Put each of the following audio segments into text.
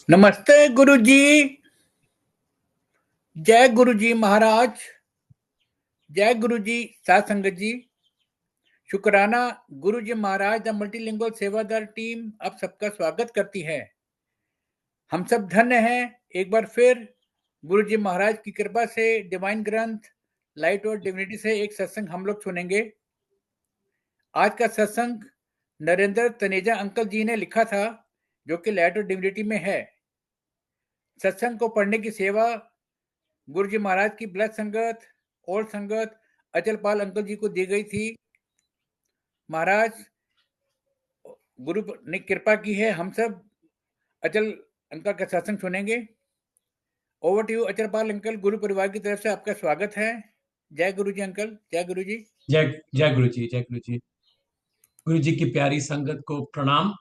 नमस्ते गुरुजी। जय गुरुजी महाराज। जय गुरुजी साथ संगत जी। शुक्राना गुरुजी महाराज द मल्टीलिंगुअल सेवादार टीम आप सबका स्वागत करती है। हम सब धन्य हैं एक बार फिर गुरुजी महाराज की कृपा से डिवाइन ग्रंथ लाइट और डिविनिटी से एक सत्संग हम लोग सुनेंगे। आज का सत्संग नरेंद्र तनेजा अंकल जी ने लिखा था, जो कि लाइट और डिविनिटी में है। सत्संग को पढ़ने की सेवा गुरुजी महाराज की ब्लड संगत और संगत अचल पाल अंकल जी को दी गई थी। महाराज गुरु ने कृपा की है, हम सब अचल अंकल का सत्संग सुनेंगे। ओवर टू यू अचल पाल अंकल। गुरु परिवार की तरफ से आपका स्वागत है। जय गुरुजी अंकल। जय गुरुजी। जय गुरुजी। जय गुरुजी। गुरुजी की प्यारी संगत को प्रणाम।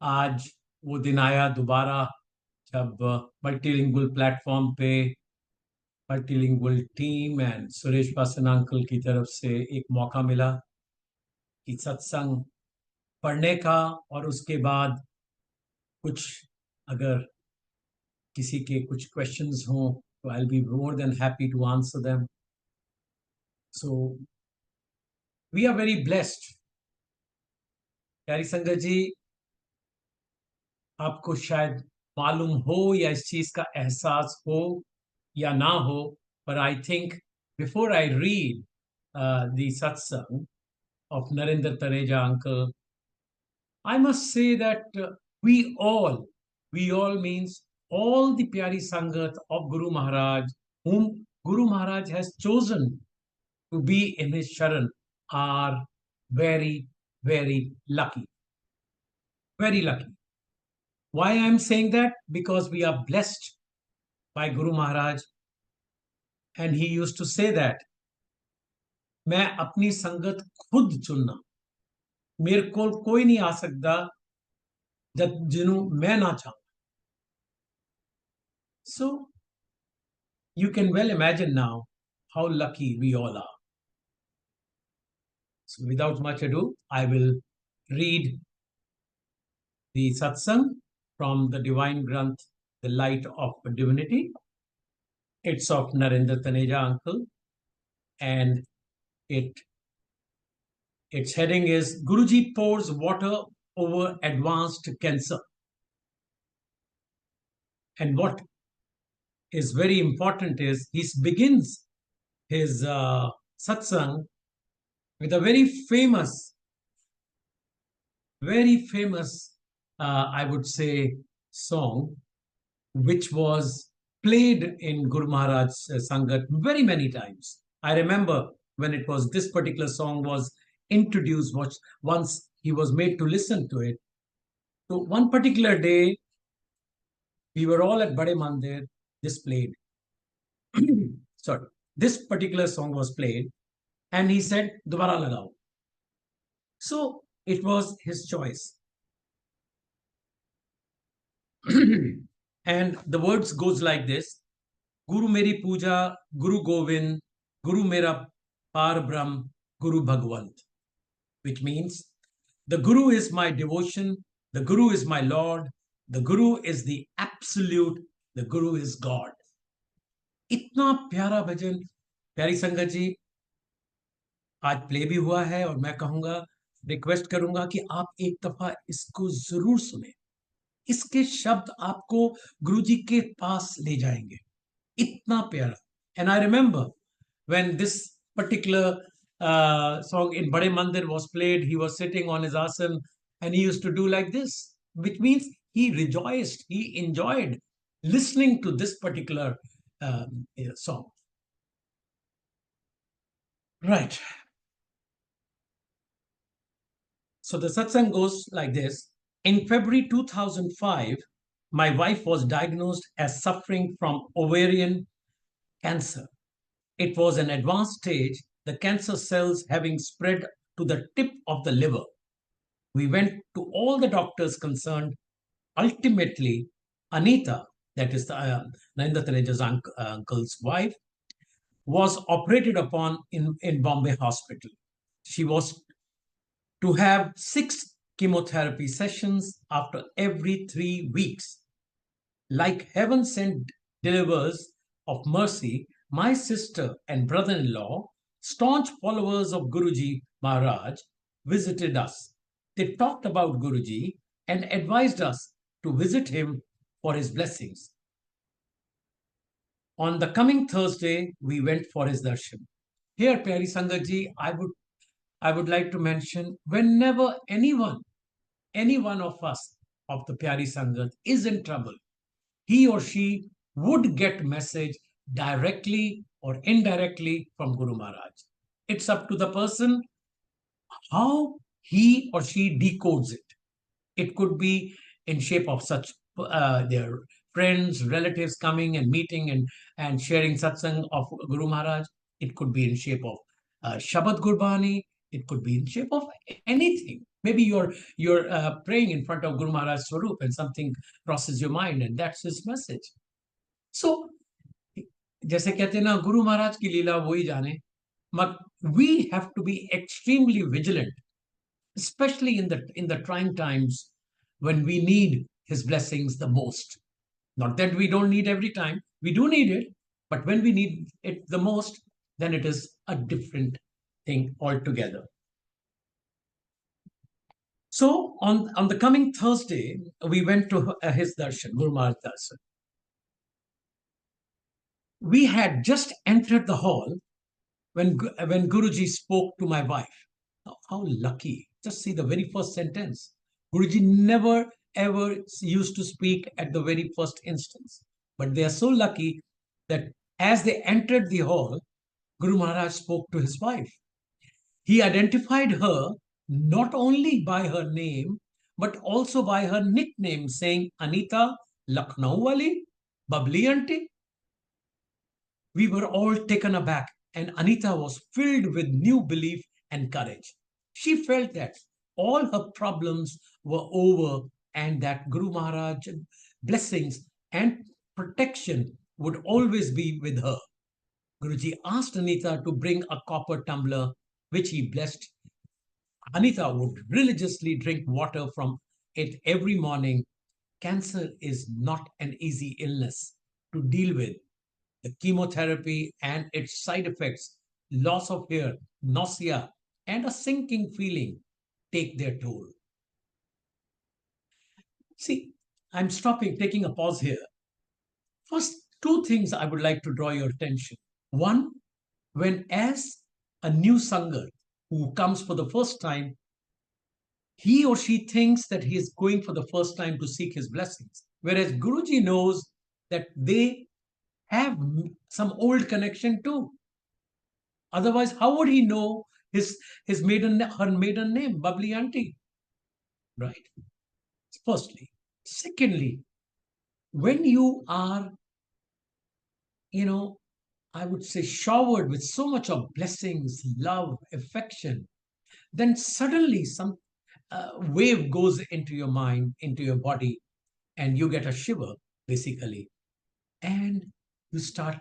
आज वो दिन आया दोबारा जब मल्टीलिंगुअल प्लेटफॉर्म पे मल्टीलिंगुअल टीम एंड सुरेश पासन अंकल की तरफ से एक मौका मिला कि सत्संग पढ़ने का, और उसके बाद कुछ अगर किसी के कुछ क्वेश्चंस हों तो I will be more than happy to answer them. So we are very blessed. प्यारी संगत जी, आपको शायद मालूम हो या इस चीज का एहसास हो या ना हो, पर I think before I read the सत्संग of Narinder Taneja uncle, I must say that we all means all the Pyari Sangat of Guru Maharaj, whom Guru Maharaj has chosen to be in his Sharan, are very, very lucky. Very lucky. Why I am saying that? Because we are blessed by Guru Maharaj, and he used to say that मैं अपनी संगत खुद चुनना, मेरे को कोई नहीं आ सकता जब जिन्हों मैं ना चाहूं। So you can well imagine now how lucky we all are. So without much ado, I will read the satsang from the divine granth, the light of divinity. It's of Narinder Taneja uncle, and its heading is Guruji pours water over advanced cancer. And what is very important is he begins his satsang with a very famous, I would say, song, which was played in Guru Maharaj's Sangat very many times. I remember when this particular song was introduced, once he was made to listen to it. So one particular day, we were all at Bade Mandir, this played. Sorry, this particular song was played, and he said, Dobara lagao. So it was his choice. And the words goes like this: Guru meri puja, Guru Govind, Guru mera par brahm, Guru Bhagwant. Which means the Guru is my devotion, the Guru is my Lord, the Guru is the absolute, the Guru is God. इतना प्यारा भजन प्यारी संगत जी आज play भी हुआ है, और मैं कहूंगा, रिक्वेस्ट करूंगा कि आप एक दफा इसको जरूर सुने। इसके शब्द आपको गुरुजी के पास ले जाएंगे, इतना प्यारा। And I remember when this particular song in Bade Mandir was played, he was sitting on his asan and he used to do like this, which means he rejoiced, he enjoyed listening to this particular song. Right. So the satsang goes like this. In February 2005, my wife was diagnosed as suffering from ovarian cancer. It was an advanced stage, the cancer cells having spread to the tip of the liver. We went to all the doctors concerned. Ultimately, Anita, that is the Narinder Taneja's uncle's wife, was operated upon in Bombay hospital. She was to have 6 chemotherapy sessions after every 3 weeks. Like heaven sent delivers of mercy, my sister and brother-in-law, staunch followers of Guruji Maharaj, visited us. They talked about Guruji and advised us to visit him for his blessings. On the coming Thursday, we went for his darshan. Here, Pyari Sangat ji, I would like to mention, whenever any one of us of the Pyari Sangat is in trouble, he or she would get message directly or indirectly from Guru Maharaj. It's up to the person how he or she decodes it. It could be in shape of such their friends, relatives coming and meeting and sharing satsang of Guru Maharaj. It could be in shape of Shabad Gurbani. It could be in shape of anything. Maybe you're praying in front of Guru Maharaj Swarup and something crosses your mind and that's his message. So, जैसे कहते हैं ना गुरु महाराज की लीला वही जाने, but we have to be extremely vigilant, especially in the trying times when we need his blessings the most. Not that we don't need every time, we do need it, but when we need it the most, then it is a different thing altogether. So on the coming Thursday, we went to his darshan, Guru Maharaj darshan. We had just entered the hall when Guruji spoke to my wife. How lucky. Just see the very first sentence. Guruji never ever used to speak at the very first instance. But they are so lucky that as they entered the hall, Guru Maharaj spoke to his wife. He identified her not only by her name, but also by her nickname, saying, Anita Lucknow Wali, Babli Auntie. We were all taken aback, and Anita was filled with new belief and courage. She felt that all her problems were over and that Guru Maharaj blessings and protection would always be with her. Guruji asked Anita to bring a copper tumbler, which he blessed. Anita would religiously drink water from it every morning. Cancer is not an easy illness to deal with. The chemotherapy and its side effects, loss of hair, nausea, and a sinking feeling take their toll. See, I'm taking a pause here. First, two things I would like to draw your attention. One, when as a new Sangat who comes for the first time, he or she thinks that he is going for the first time to seek his blessings, whereas Guruji knows that they have some old connection too. Otherwise, how would he know her maiden name, Babli Auntie? Right? Firstly. Secondly, when you are, I would say showered with so much of blessings, love, affection, then suddenly some wave goes into your mind, into your body, and you get a shiver, basically. And you start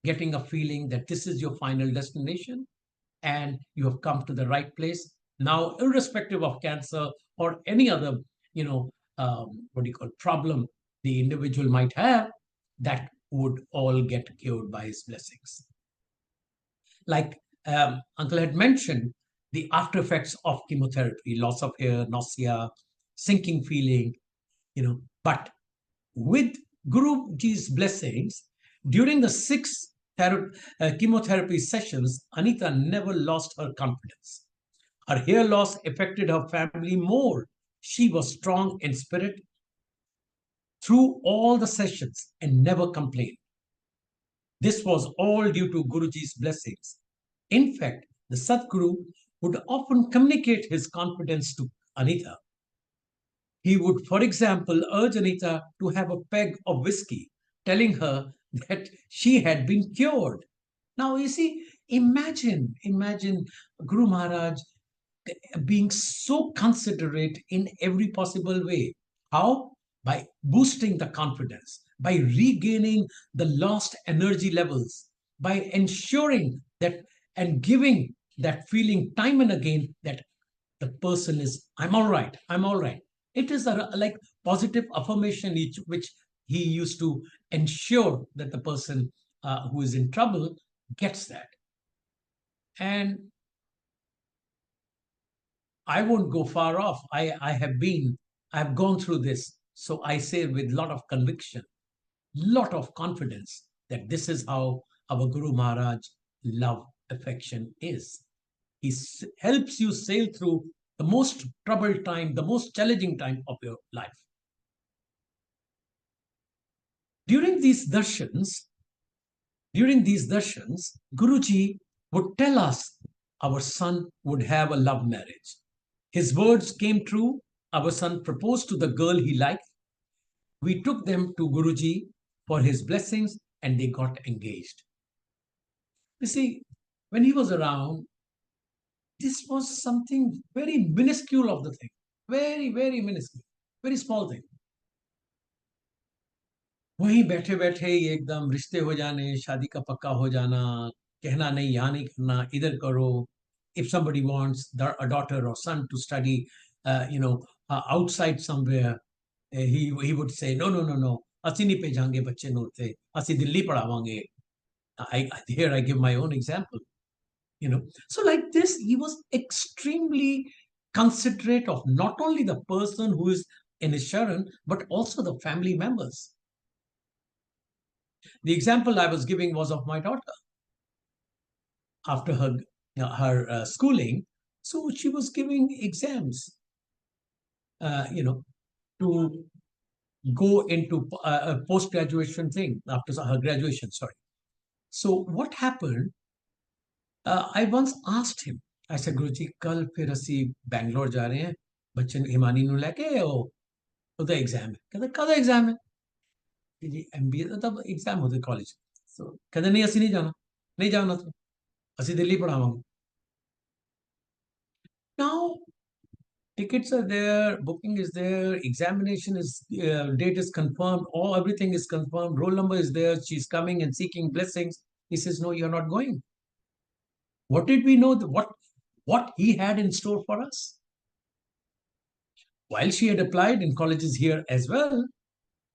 getting a feeling that this is your final destination and you have come to the right place. Now, irrespective of cancer or any other, problem the individual might have, that would all get cured by his blessings. Like Uncle had mentioned, the after effects of chemotherapy, loss of hair, nausea, sinking feeling, but with Guruji's blessings, during the 6 chemotherapy sessions, Anita never lost her confidence. Her hair loss affected her family more. She was strong in spirit through all the sessions and never complained. This was all due to Guruji's blessings. In fact, the Sadguru would often communicate his confidence to Anita. He would, for example, urge Anita to have a peg of whiskey, telling her that she had been cured. Now, you see, imagine Guru Maharaj being so considerate in every possible way. How? By boosting the confidence, by regaining the lost energy levels, by ensuring that and giving that feeling time and again that the person is, I'm all right, I'm all right. It is like positive affirmation which he used to ensure that the person who is in trouble gets that. And I won't go far off. I've gone through this. So I say with a lot of conviction, lot of confidence that this is how our Guru Maharaj love affection is. He helps you sail through the most troubled time, the most challenging time of your life. During these darshans, Guruji would tell us our son would have a love marriage. His words came true. Our son proposed to the girl he liked. We took them to Guruji for his blessings and they got engaged. You see, when he was around, this was something very minuscule of the thing. Very, very minuscule. Very small thing. वहीं बैठे बैठे ही एकदम रिश्ते हो जाने, शादी का पक्का हो जाना, कहना नहीं, यहाँ नहीं करना, इधर करो. If somebody wants a daughter or son to study, outside somewhere, he would say, no, ਅਸੀਂ ਨਹੀਂ ਭੇਜਾਂਗੇ ਬੱਚੇ ਨੂੰ ਉੱਥੇ, ਅਸੀਂ Delhi ਪੜਾਵਾਂਗੇ. Here I give my own example. So like this, he was extremely considerate of not only the person who is in his sharan, but also the family members. The example I was giving was of my daughter. After her schooling, so she was giving exams, to go into a post-graduation thing after her graduation, sorry. So what happened, I once asked him, I said, Guruji, kal fir asi Bangalore ja rahe hain, bachche Himani nu leke aao, ਉਹਦਾ exam है. कहता कदा exam है? जी MBA ਦਾ ਤਾਂ exam होते college. So कहते नहीं ਅਸੀਂ नहीं जाना, नहीं जाना तो ਅਸੀਂ Delhi ਪੜਾਵਾਂਗੇ. Now tickets are there, booking is there, examination is date is confirmed, everything is confirmed, roll number is there, she's coming and seeking blessings. He says, no, you're not going. What did we know? What he had in store for us? While she had applied in colleges here as well,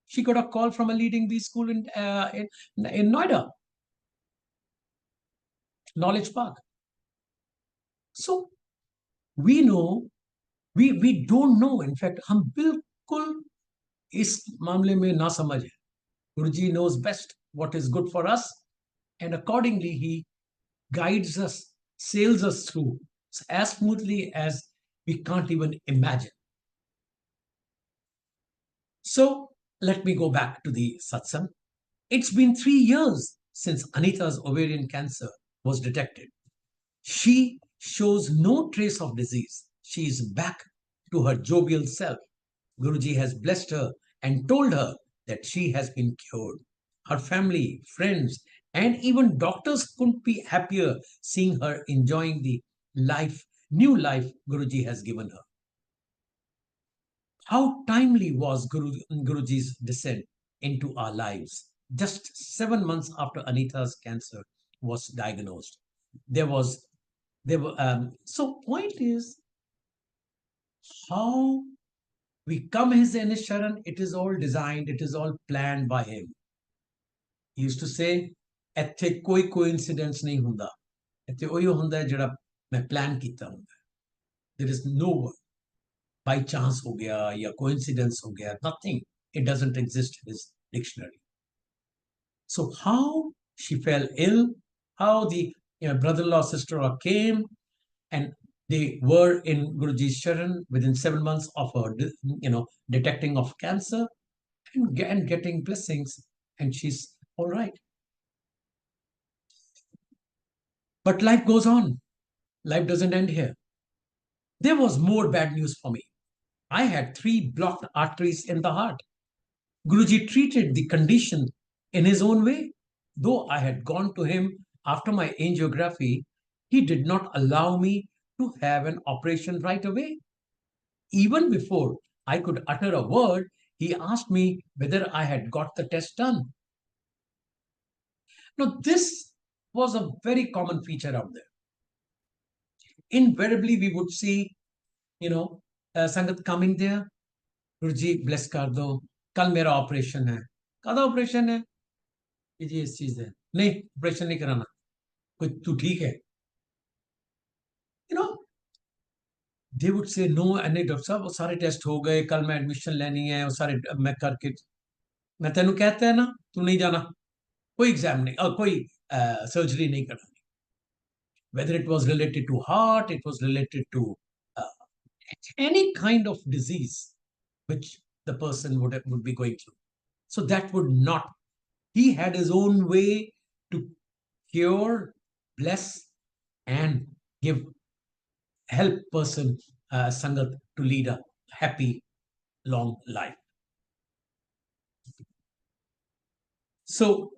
she got a call from a leading B school in Noida, Knowledge Park. So we know, we don't know. In fact, हम बिल्कुल इस मामले में ना समझ है. Guruji knows best what is good for us, and accordingly he guides us, sails us through as smoothly as we can't even imagine. So let me go back to the satsang. It's been 3 years since Anita's ovarian cancer was detected. She shows no trace of disease. She is back to her jovial self. Guruji has blessed her and told her that she has been cured. Her family, friends, and even doctors couldn't be happier seeing her enjoying the new life Guruji has given her. How timely was Guruji's descent into our lives? Just 7 months after Anita's cancer was diagnosed. So point is, how we come in his sharan, it is all designed, it is all planned by him. He used to say, ਇੱਥੇ ਕੋਈ coincidence नहीं ਹੁੰਦਾ, ਇੱਥੇ ਉਹੀ ਹੁੰਦਾ ਹੈ ਜਿਹੜਾ ਮੈਂ plan ਕੀਤਾ ਹੁੰਦਾ. There is no one by chance ho gaya ya coincidence ho gaya, nothing. It doesn't exist in his dictionary. So how she fell ill, how the brother-in-law, sister-in-law came, and they were in Guruji's sharan within 7 months of her, detecting of cancer and getting blessings, and she's all right. But life goes on. Life doesn't end here. There was more bad news for me. I had 3 blocked arteries in the heart. Guruji treated the condition in his own way. Though I had gone to him after my angiography, he did not allow me to have an operation right away. Even before I could utter a word, he asked me whether I had got the test done. Now, this was a very common feature out there. Invariably, we would see Sangat coming there, Guruji bless कर दो, कल मेरा operation है, कदा operation है, जी इस चीज है, नहीं ऑपरेशन नहीं कराना, कोई तू ठीक है, they would say no, नहीं डॉक्टर साहब वो सारे टेस्ट हो गए, कल मैं एडमिशन लेनी है, वो सारे मैं करके, मैं तेनू कहता है ना तू नहीं जाना, कोई एग्जाम नहीं और कोई सर्जरी नहीं करना, whether it was related to heart, it was related to uh, any kind of disease which the person would be going through. So that would not, he had his own way to cure, bless, and help person, Sangat, to lead a happy, long life. So,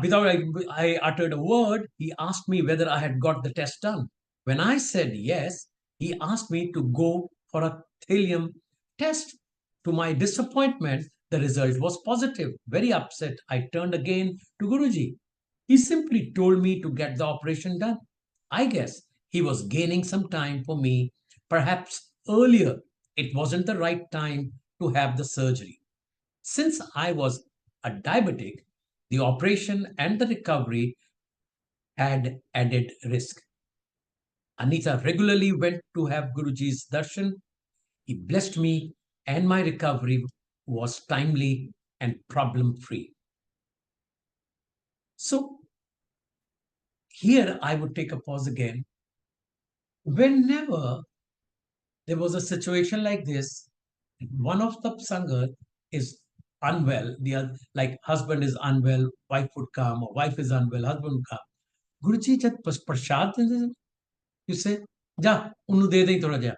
without I uttered a word, he asked me whether I had got the test done. When I said yes, he asked me to go for a thallium test. To my disappointment, the result was positive. Very upset, I turned again to Guruji. He simply told me to get the operation done. I guess he was gaining some time for me. Perhaps earlier it wasn't the right time to have the surgery. Since I was a diabetic, the operation and the recovery had added risk. Anita regularly went to have Guruji's darshan. He blessed me, and my recovery was timely and problem free. So, here I would take a pause again. Whenever there was a situation like this, one of the Sangat is unwell, the other, like husband is unwell, wife would come, or wife is unwell, husband would come. Guruji जब प्रसाद देते थे, किससे जा उन्हें दे दें थोड़ा जा,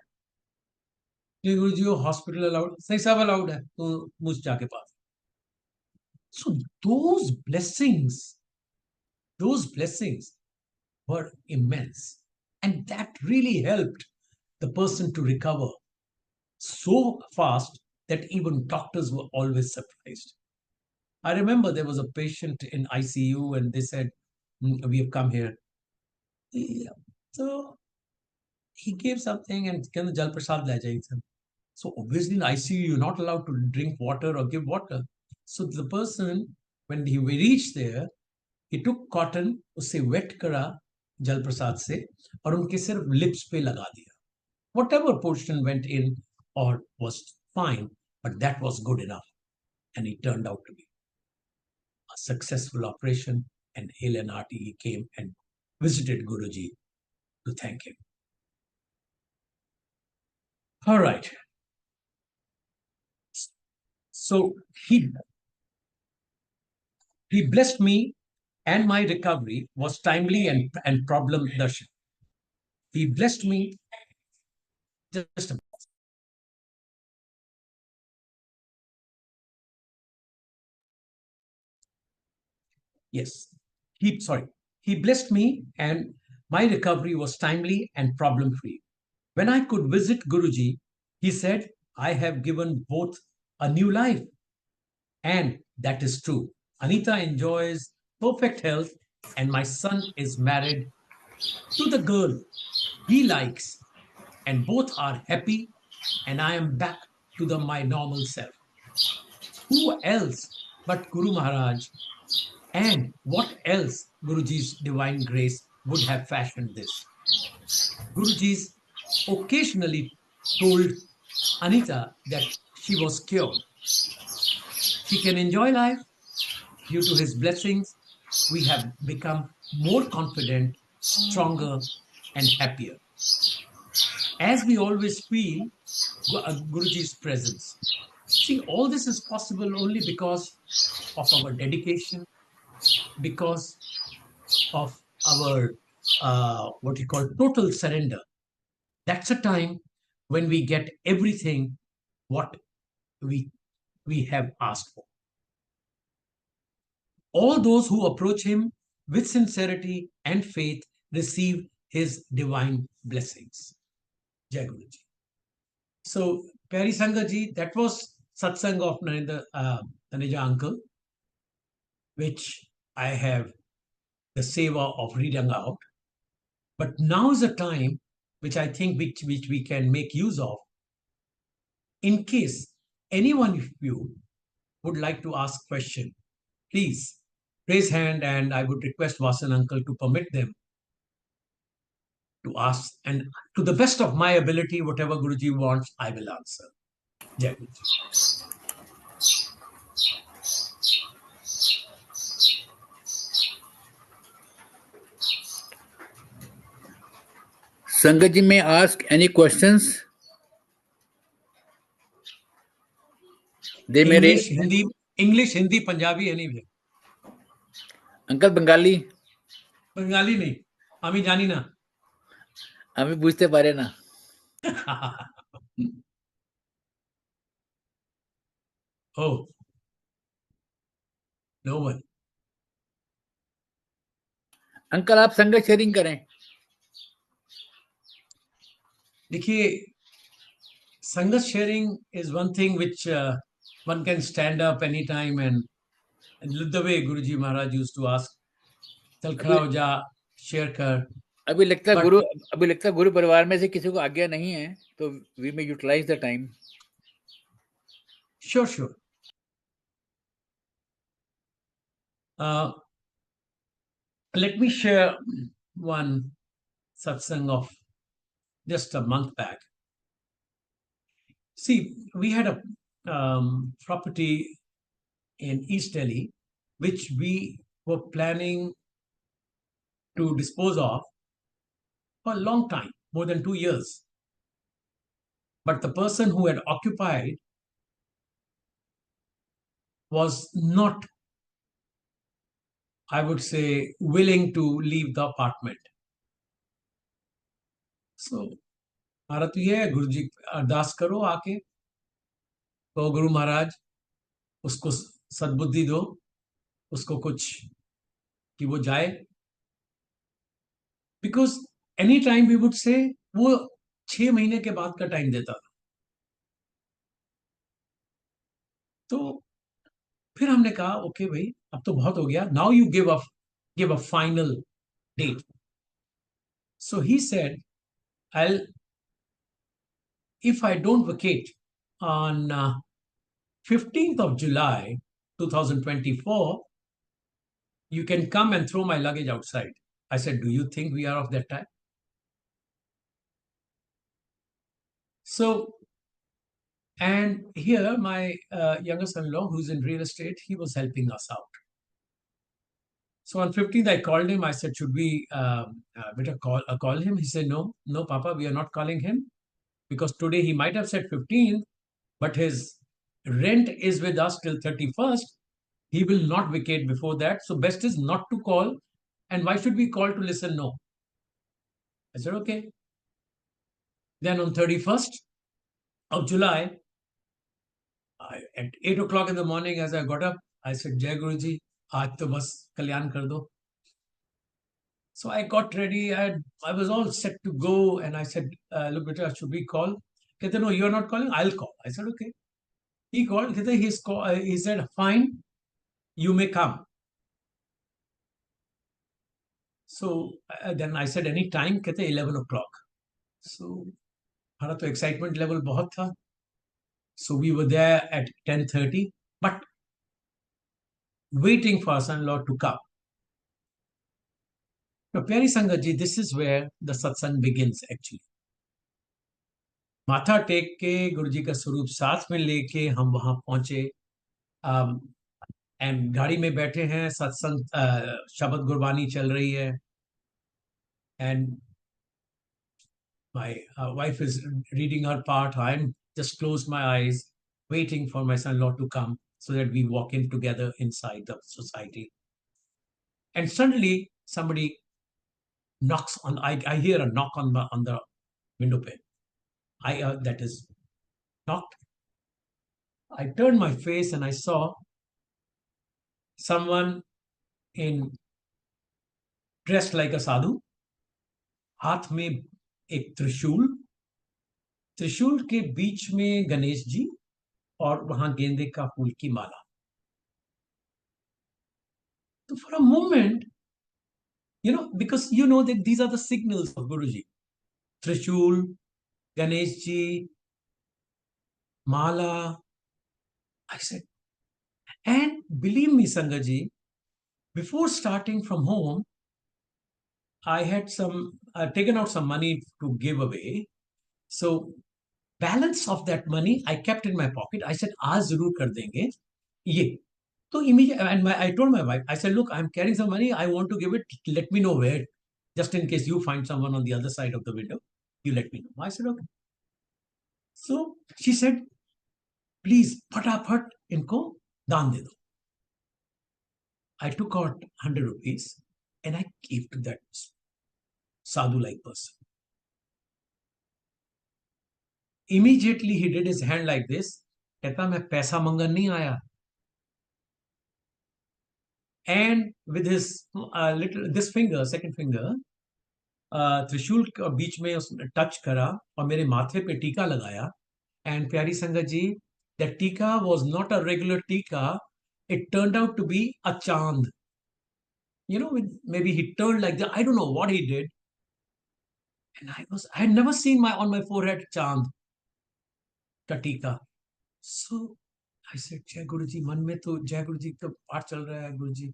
ये गुरुजी वो हॉस्पिटल अलाउड, सही सब अलाउड है, तो मुझ जाके पास. So those blessings were immense, and that really helped the person to recover so fast that even doctors were always surprised. I remember there was a patient in ICU and they said, we have come here. Yeah. So he gave something and can Jal Prasad la jai. So obviously in ICU, you're not allowed to drink water or give water. So the person, when he reached there, he took cotton, usse wet kara Jal Prasad se, और उनके सिर्फ lips पे लगा दिया. Whatever portion went in or was fine, but that was good enough. And it turned out to be a successful operation, and Hale and Hearty came and visited Guruji to thank him. All right. So he blessed me, and my recovery was timely and problem darshan. He blessed me. Just a yes. He blessed me, and my recovery was timely and problem free. When I could visit Guruji, he said, I have given both a new life. And that is true. Anita enjoys perfect health, and my son is married to the girl he likes, and both are happy, and I am back to my normal self. Who else but Guru Maharaj, and what else Guruji's divine grace would have fashioned this? Guruji's occasionally told Anita that she was cured. She can enjoy life. Due to his blessings, we have become more confident, stronger, and happier. As we always feel Guruji's presence. See, all this is possible only because of our dedication, because of our what you call total surrender. That's a time when we get everything what we have asked for. All those who approach him with sincerity and faith receive his divine blessings. Jai Guruji. So, Pyari Sangaji, that was Satsang of Narinder Taneja uncle, which I have the seva of reading out. But now is the time which I think which we can make use of in case anyone of you would like to ask question. Please raise hand, and I would request Vasan uncle to permit them to ask, and to the best of my ability, whatever Guruji wants, I will answer. Jai Guruji. Sangat ji may ask any questions. They may English, raise. Hindi, Punjabi, anywhere. Uncle Bengali. Bengali নেই, আমি জানি না। আমি বুঝতে পারি না। Oh, no one. Uncle आप संगत शेयरिंग करें। देखिए, संगत sharing is one thing which one can stand up anytime, and the way Guruji Maharaj used to ask, चल खड़ा हो जा, शेयर कर। अभी लगता है गुरु परिवार में से किसी को आज्ञा नहीं है, तो we may utilize the time. Sure. Let me share one satsang of just a month back. See, we had a property in East Delhi, which we were planning to dispose of for a long time, more than 2 years. But the person who had occupied was not, I would say, willing to leave the apartment. So, हमारा तो ये है, गुरु जी अरदास करो आके, तो गुरु महाराज उसको सद्बुद्धि दो, उसको कुछ कि वो जाए, because any time we would say वो 6 महीने के बाद का टाइम देता था। तो फिर हमने कहा ओके भाई, अब तो बहुत हो गया, now you give a final date. So he said, if I don't vacate on 15th of July 2024, you can come and throw my luggage outside. I said, do you think we are of that time? So, and here my younger son-in-law, who's in real estate, he was helping us out. So on 15th, I called him. I said, should we better call him? He said, no, Papa, we are not calling him, because today he might have said 15th, but his rent is with us till 31st. He will not vacate before that. So best is not to call. And why should we call to listen? No. I said, okay. Then on 31st of July, at 8 o'clock in the morning, as I got up, I said, Jai Guruji, aaj to bas kalyan kar do. So I got ready. I was all set to go. And I said, look, beta, should we call? He said, no, you're not calling. I'll call. I said, okay. He called. He said, fine, you may come. So then I said, any time? He said, 11 o'clock. So हमारा तो excitement level बहुत था. So we were there at 10:30, but waiting for our son-in-law to come. Now, Pyari Sangat ji, this is where the satsang begins actually. माथा take के गुरुजी का स्वरूप साथ में लेके हम वहां पहुंचे, एंड गाड़ी में बैठे हैं, सत्संग शब्द गुरबानी चल रही है, and my wife is reading her part. I'm just closed my eyes, waiting for my son-in-law to come so that we walk in together inside the society. And suddenly somebody knocks on. I hear a knock on the window pane. That is knocked. I turned my face and I saw someone dressed like a sadhu, हाथ में एक त्रिशूल के बीच में गणेश जी और वहां गेंदे का फूल की माला. So for a moment, because that these are the signals of Guruji. Trishul, Ganesh ji, Mala. I said, and believe me, Sangat ji, before starting from home, I had taken out some money to give away. So balance of that money I kept in my pocket. I said, आज जरूर कर देंगे ये. So immediately, and I told my wife, I said, look, I'm carrying some money. I want to give it. Let me know where, just in case you find someone on the other side of the window. You let me know. I said, okay. So she said, please, फटाफट इनको दान दे दो. I took out 100 rupees and I gave to that sadhu-like person. Immediately he did his hand like this. कहता मैं पैसा मंगन नहीं आया. And with his this finger, second finger, त्रिशूल के बीच में उसने टच करा और मेरे माथे पे टीका लगाया. And प्यारी संगत जी, that tika was not a regular tika. It turned out to be a chand. You know, maybe he turned like that. I don't know what he did. And I had never seen on my forehead chand का टीका. So I said, जय गुरु जी. मन में तो जय गुरु जी का पाठ चल रहा है. गुरु जी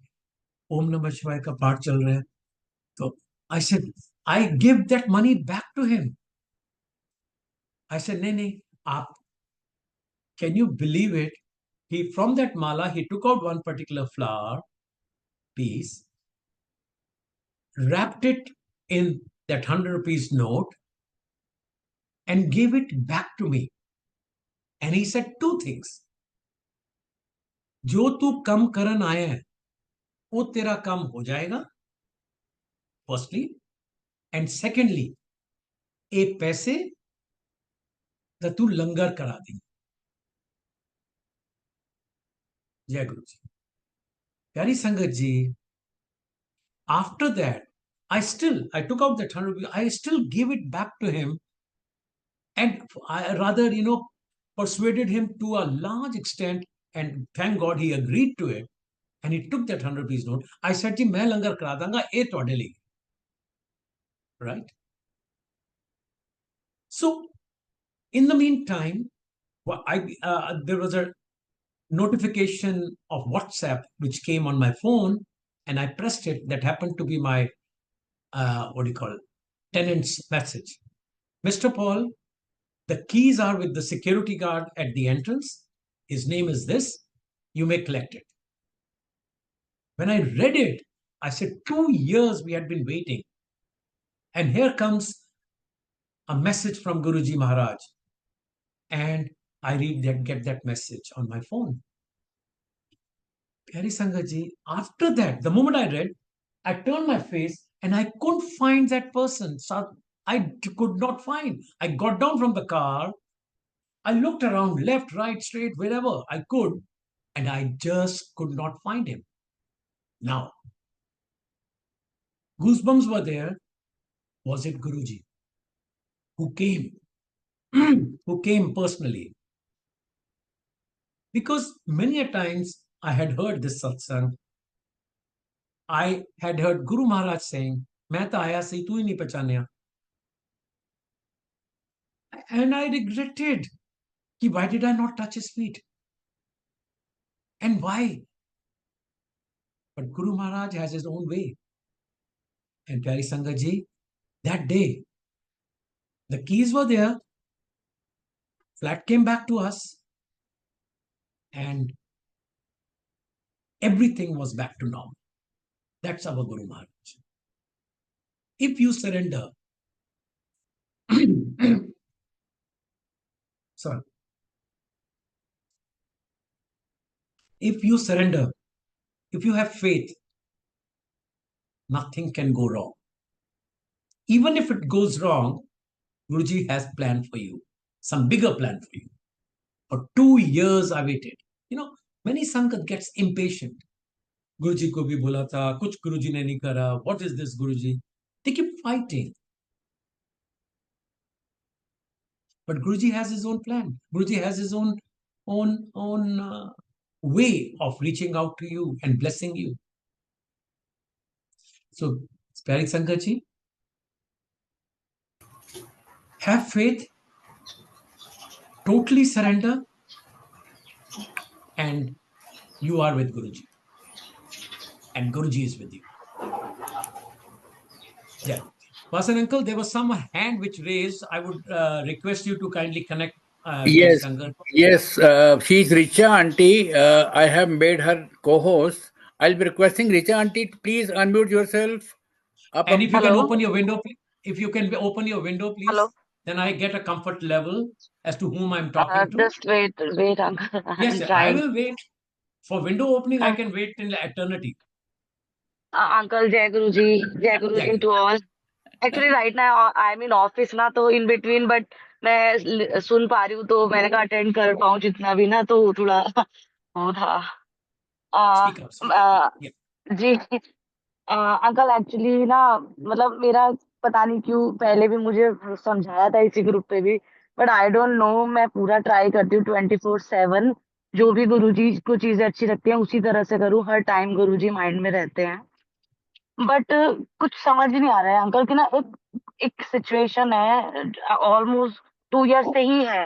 ओम नमः शिवाय का पाठ चल रहा है. तो I said, I give that money back to him. I said, नहीं, आप, can you believe it? From that mala, he took out one particular flower piece, wrapped it in that 100 rupees note, and gave it back to me. And he said two things. जो तू कम करन आया है, वो तेरा कम हो जाएगा. Firstly, and secondly, ए पैसे दा तू लंगर करा दी. जय गुरु जी. प्यारी संगत जी, after that, I took out that 100 rupees, I still gave it back to him, and I rather, persuaded him to a large extent, and thank God he agreed to it, and he took that 100 rupees note. I said, जी मैं लंगर करा दूंगा, ये तोड़े लिए. Right? So, in the meantime, there was a notification of WhatsApp which came on my phone, and I pressed it. That happened to be my, tenant's message. Mr. Paul, the keys are with the security guard at the entrance. His name is this. You may collect it. When I read it, I said, 2 years we had been waiting. And here comes a message from Guruji Maharaj. And I get that message on my phone. Pyari Sangat ji, after that, the moment I read, I turned my face and I couldn't find that person. So I could not find. I got down from the car. I looked around, left, right, straight, wherever I could, and I just could not find him. Now, goosebumps were there. Was it Guruji who came? Who came personally? Because many a times I had heard this satsang. I had heard Guru Maharaj saying, मैं तो आया सी तू ही नहीं पहचानिया. And I regretted, why did I not touch his feet? And why? But Guru Maharaj has his own way. And Pyari Sangat ji, that day, the keys were there, flat came back to us, and everything was back to normal. That's our Guru Maharaj. If you surrender, sorry, if you surrender, if you have faith, nothing can go wrong. Even if it goes wrong, Guruji has planned for you, some bigger plan for you. For 2 years I waited. Many Sangat gets impatient. Guruji ko bhi bola tha, kuch Guruji ne nahi kara. What is this, Guruji? They keep fighting. But Guruji has his own plan. Guruji has his own way of reaching out to you and blessing you. So, Pyari Sangat ji. have faith, totally surrender, and you are with Guruji. And Guruji is with you. Yeah. Vasan uncle, there was some hand which raised. I would request you to kindly connect to the Yes, Sangat. yes. She's Richa auntie. I have made her co-host. I'll be requesting Richa auntie to please unmute yourself. And if you can Hello. open your window, if you can open your window, please, Hello. then I get a comfort level as to whom I'm talking to. Just wait, uncle. Yes, I'm I trying. will wait. For window opening, I Uh, can wait till eternity. Uncle, Jai Guru Yeah. Ji to all. Actually, right now I'm in office ना तो in between, but मैं सुन पा रही हूँ तो मैंने कहा attend कर पाऊँ जितना भी ना तो थोड़ा वो था Speak up, speak up. आ, Yeah. जी अंकल एक्चुअली ना मतलब मेरा पता नहीं क्यों पहले भी मुझे समझाया था इसी ग्रुप पे भी बट आई डोंट नो मैं पूरा ट्राई करती हूँ 24/7 जो भी गुरुजी को चीजें अच्छी लगती हैं उसी तरह से करूँ हर टाइम गुरुजी माइंड में रहते हैं बट कुछ समझ नहीं आ रहा है अंकल कि ना एक एक सिचुएशन है ऑलमोस्ट 2 इयर्स से ही है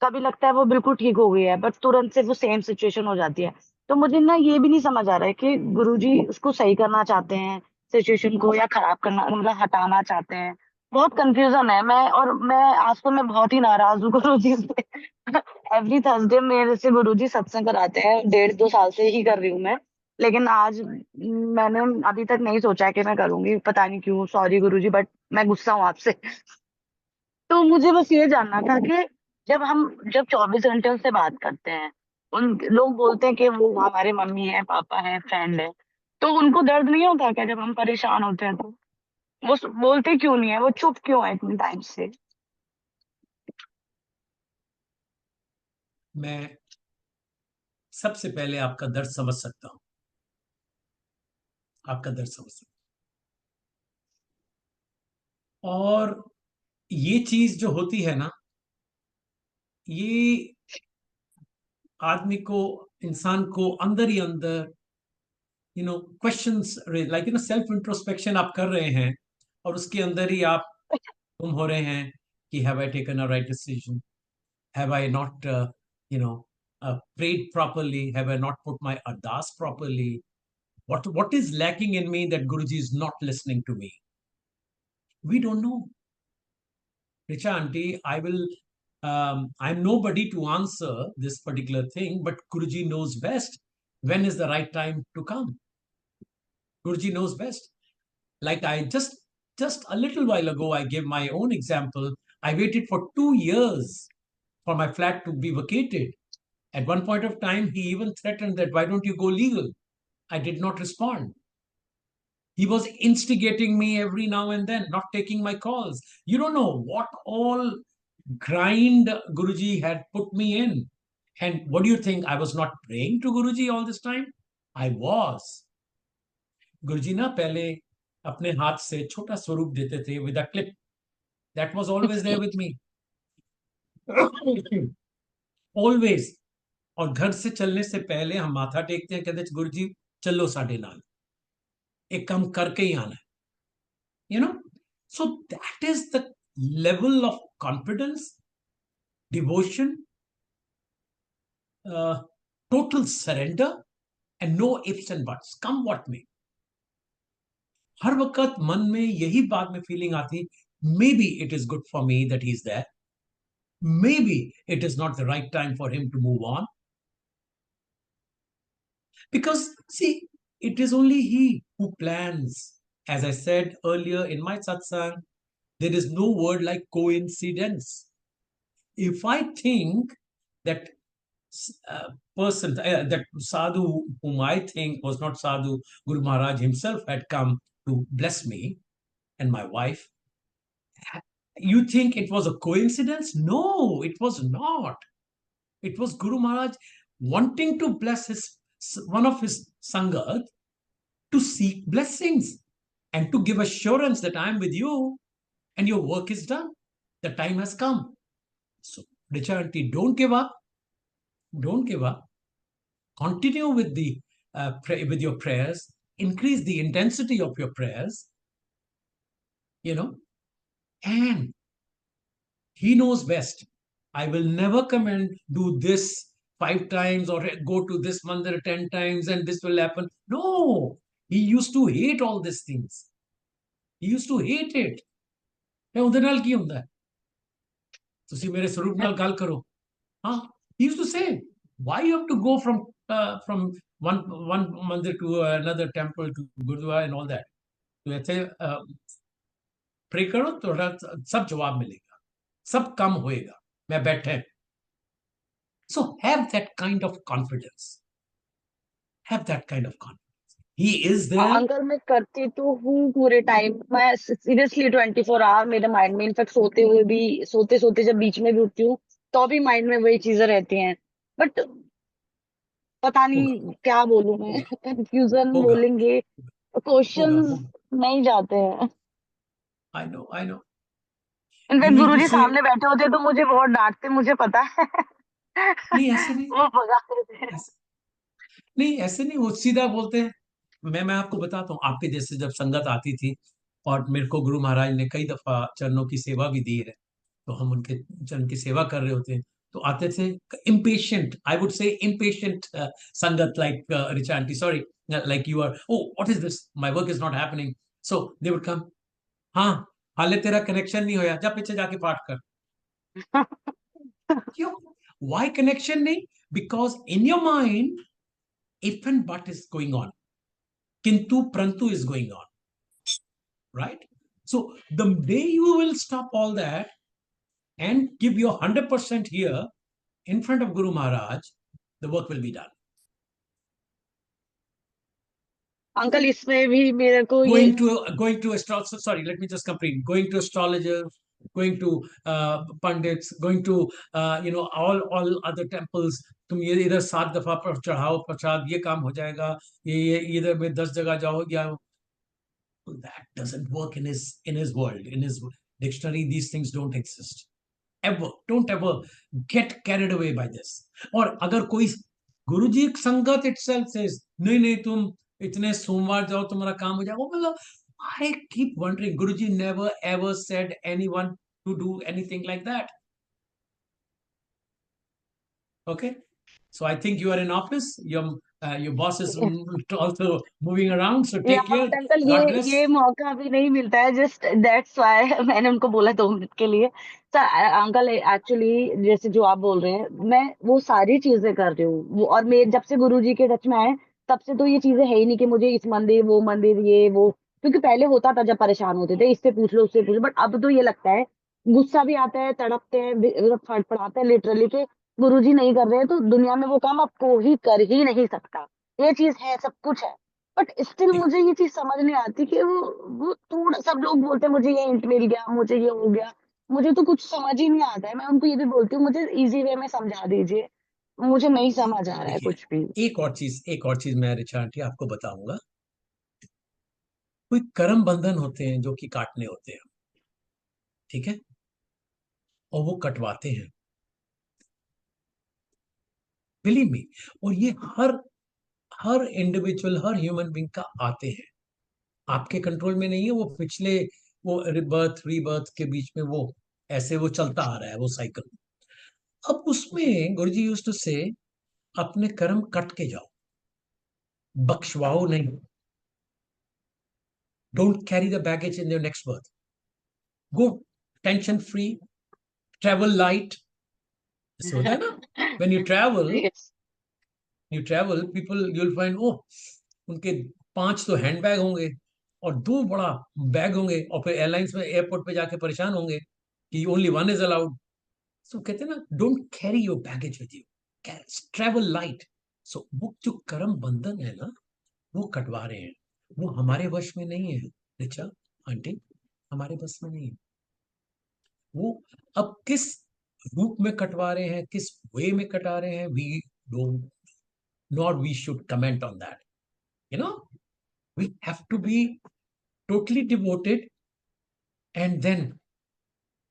कभी लगता है वो बिल्कुल ठीक हो गई है बट तुरंत से वो सेम सिचुएशन हो जाती है तो मुझे ना ये भी नहीं समझ आ रहा है कि गुरुजी उसको सही करना चाहते हैं सिचुएशन को या खराब करना मतलब हटाना चाहते हैं बहुत कंफ्यूजन है मैं आज तो मैं बहुत ही नाराज हूँ गुरुजी से एवरी थर्सडे मेरे से गुरुजी सत्संग कराते हैं 1.5-2 साल से ही कर रही हूँ मैं लेकिन आज मैंने अभी तक नहीं सोचा है कि मैं करूंगी पता नहीं क्यों सॉरी गुरुजी बट मैं गुस्सा हूँ आपसे तो मुझे बस ये जानना था कि जब 24 घंटे उनसे बात करते हैं उन लोग बोलते हैं कि वो हमारे मम्मी है पापा है फ्रेंड है तो उनको दर्द नहीं होता क्या जब हम परेशान होते हैं तो वो बोलते क्यों नहीं है वो चुप क्यों है इतने टाइम से मैं सबसे पहले आपका दर्द समझ सकता हूं आपका दर्द समझ सकता हूं और ये चीज जो होती है ना ये आदमी को इंसान को अंदर ही अंदर क्वेश्चंस लाइक सेल्फ इंट्रोस्पेक्शन आप कर रहे हैं और उसके अंदर ही आप तुम हो रहे हैं कि have I taken a right decision have I not prayed properly have I not put my ardas properly what is lacking in me that Guruji is not listening to me we don't know Richa auntie I'm nobody to answer this particular thing but Guruji knows best when is the right time to come Guruji knows best like I just a little while ago I gave my own example I waited for 2 years for my flat to be vacated at one point of time he even threatened that why don't you go legal I did not respond he was instigating me every now and then not taking my calls you don't know what all grind Guruji had put me in and what do you think I was not praying to Guruji all this time I was Guruji ना पहले अपने हाथ से छोटा स्वरूप देते थे with a clip that was always there with me always और घर से चलने से पहले हम माथा टेकते हैं कहते गुरुजी चलो साढ़े नाल एक काम करके ही आना है so that is the level of confidence devotion total surrender and no ifs and buts come what may हर वक्त मन में यही बात में फीलिंग आती maybe it is good for me that he's there maybe it is not the right time for him to move on because see it is only he who plans as I said earlier in my satsang there is no word like coincidence if I think that person that sadhu whom I think was not sadhu Guru Maharaj himself had come to bless me and my wife you think it was a coincidence no it was not it was Guru Maharaj wanting to bless his one of his Sangat to seek blessings and to give assurance that I am with you and your work is done. The time has come. So, Richa auntie, don't give up. Don't give up. Continue with with your prayers. Increase the intensity of your prayers. And He knows best. I will never come and do this 5 times or go to this mandir 10 times and this will happen. No, he used to hate all these things. He used to hate it. मैं उधर नाल की ਹੁੰਦਾ ਤੁਸੀਂ ਮੇਰੇ ਸਰੂਪ ਨਾਲ ਗੱਲ ਕਰੋ ਹਾਂ he used to say why you have to go from one mandir to another temple to gurdwara and all that तो ऐसे प्रे करो तो सब जवाब मिलेगा सब काम होएगा मैं बैठे so have that kind of confidence have that kind of confidence he is there uncle मैं करती तो हूँ पूरे टाइम, मैं सीरियसली 24 आवर मेरे माइंड में, इनफेक्ट सोते हुए भी, सोते सोते जब बीच में भी उठती हूँ तो भी माइंड में वही चीजें रहती हैं। बट पता होगा नहीं क्या बोलूं मैं, होगा कंफ्यूजन होगा बोलेंगे, होगा क्वेश्चंस होगा नहीं जाते हैं। I know you in fact mean to Guruji say सामने बैठे होते तो मुझे बहुत डांटते, मुझे पता है। नहीं ऐसे नहीं वो भगा देते हैं। ऐसे नहीं ऐसे नहीं वो सीधा बोलते हैं मैं आपको बताता हूँ आपके जैसे जब संगत आती थी और मेरे को गुरु महाराज ने कई दफा चरणों की सेवा भी दी है तो हम उनके चरण की सेवा कर रहे होते हैं तो आते थे impatient I would say impatient संगत like Richa aunty sorry like you are oh what is this my work is not happening so they would come हाँ हाले तेरा कनेक्शन नहीं होया जा पीछे जाके पाठ कर क्यों why connection नहीं because in your mind if and but is going on kintu prantu is going on right so the day you will stop all that and give your 100% here in front of Guru Maharaj, the work will be done. Uncle इसमें भी मेरे को ये Going to astrologer. Sorry, let me just complete. Going to astrologers, going to pandits, going to all other temples. तुम ये इधर 7 दफा चढ़ाओ प्रसाद ये काम हो जाएगा ये इधर में 10 जगह जाओ या that doesn't work in his world in his dictionary. These things don't exist. Ever don't ever get carried away by this और अगर कोई गुरुजी संगत itself says नहीं नहीं तुम इतने सोमवार जाओ तुम्हारा काम हो जाएगा मतलब I keep wondering Guruji never ever said anyone to do anything like that okay so I think you are in office your boss is also moving around so या take care but uncle God bless ये मौका भी नहीं मिलता है, just that's why मैंने उनको बोला 2 मिनट के लिए। सर अंकल एक्चुअली जैसे जो आप बोल रहे हैं मैं वो सारी चीजें कर रही हूँ वो, और मैं जब से गुरुजी के टच में आए तब से तो ये चीजें है ही नहीं कि मुझे इस मंदिर वो मंदिर ये वो, क्योंकि पहले होता था जब परेशान होते थे इससे पूछ लो उससे पूछ लो, बट अब तो ये लगता है गुस्सा भी आता है, तड़पते हैं, फड़फड़ाते हैं लिटरली कि गुरुजी नहीं कर रहे हैं तो दुनिया में वो काम अब कोई कर ही नहीं सकता। ये चीज है, सब कुछ है, बट स्टिल मुझे ये चीज समझ नहीं आती कि वो थोड़ा, सब लोग बोलते हैं मुझे ये हिंट मिल गया, मुझे ये हो गया, मुझे तो कुछ समझ ही नहीं आता है। मैं उनको ये भी बोलती हूँ मुझे इजी वे में समझा दीजिए, मुझे नहीं समझ आ रहा है देखिए कुछ भी। एक और चीज मैं रिचा आंटी आपको बताऊंगा कोई कर्म बंधन होते हैं जो कि काटने होते हैं ठीक है और वो कटवाते हैं बिलीव मी और ये हर इंडिविजुअल हर ह्यूमन बीइंग का आते हैं आपके कंट्रोल में नहीं है वो पिछले वो बर्थ रीबर्थ के बीच में वो ऐसे वो चलता आ रहा है वो साइकिल अब उसमें गुरुजी यूज्ड टू से अपने कर्म कट के जाओ बख्शवाओ नहीं don't carry the baggage in your next birth go tension free travel light ऐसे होता है ना when Yes. You travel people you'll find ओ उनके 5 तो हैंड बैग होंगे और 2 बड़ा बैग होंगे और फिर एयरलाइंस में एयरपोर्ट पे जाके परेशान होंगे कि only one is allowed so कहते हैं ना don't carry your baggage with you travel light so वो जो कर्म बंधन है ना वो कटवा रहे हैं वो हमारे वश में नहीं है रिचा आंटी हमारे बस में नहीं है वो अब किस रूप में कटवा रहे हैं किस वे में कटा रहे हैं we don't not we should comment on that you know we have to be totally devoted and then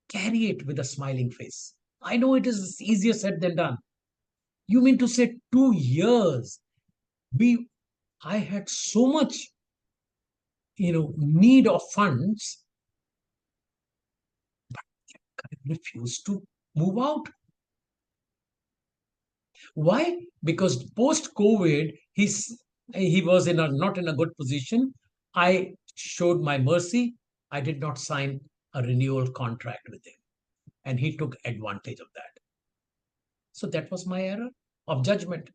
carry it with a smiling face I know it is easier said than done you mean to say 2 years we I had so much need of funds refused to move out. Why? Because post-COVID, he was not in a good position. I showed my mercy. I did not sign a renewal contract with him, and he took advantage of that. So that was my error of judgment,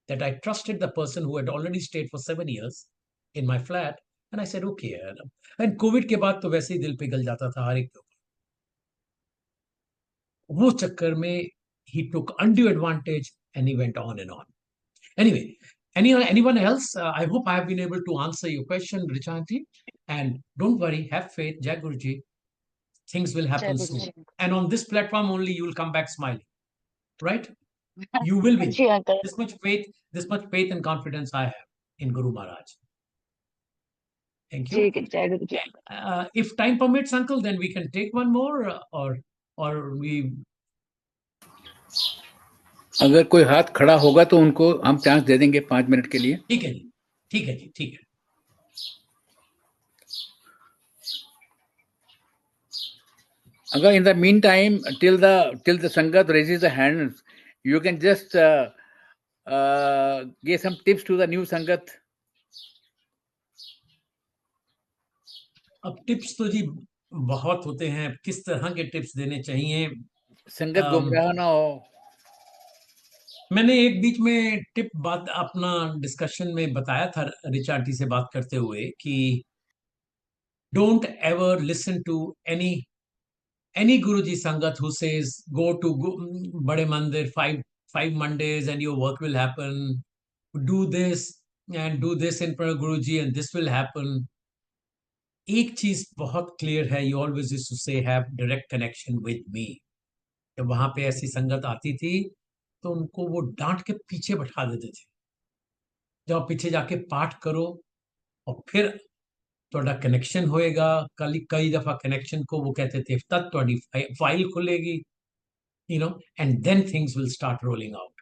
that I trusted the person who had already stayed for 7 years in my flat, and I said, okay. And COVID के बाद तो वैसे ही दिल पिघल जाता था हर एक के ऊपर. वो चक्कर में he took undue advantage and he went on and on. Anyway, anyone else? I hope I have been able to answer your question, Richanti. And don't worry, have faith, Jai Guruji. Things will happen Jai soon. Guruji. And on this platform only, you will come back smiling, right? You will win. जी uncle. This much faith and confidence I have in Guru Maharaj. Thank you. जी जय गुरुजी. If time permits, uncle, then we can take one more, or we. अगर कोई हाथ खड़ा होगा तो उनको हम चांस दे देंगे 5 मिनट के लिए. ठीक है जी, ठीक है जी, ठीक है. अगर in the meantime, till the Sangat raises the hands, you can just give some tips to the new Sangat. अब टिप्स तो जी बहुत होते हैं. किस तरह के टिप्स देने चाहिए? संगत गुमराह ना हो. मैंने एक बीच में टिप बात अपना डिस्कशन में बताया था रिचार्टी से बात करते हुए कि don't ever listen to any Guruji Sangat who says go to Bade Mandir 5 Mondays and your work will happen. Do this and do this in front of Guruji and this will happen. एक चीज बहुत clear है, you always used to say have direct connection with me. जब वहां पे ऐसी संगत आती थी तो उनको वो डांट के पीछे बैठा देते थे. जब पीछे जाके पाठ करो और फिर थोड़ा कनेक्शन होएगा. कई दफा कनेक्शन को वो कहते थे तब थोड़ी फाइल खुलेगी, and then things will start rolling out.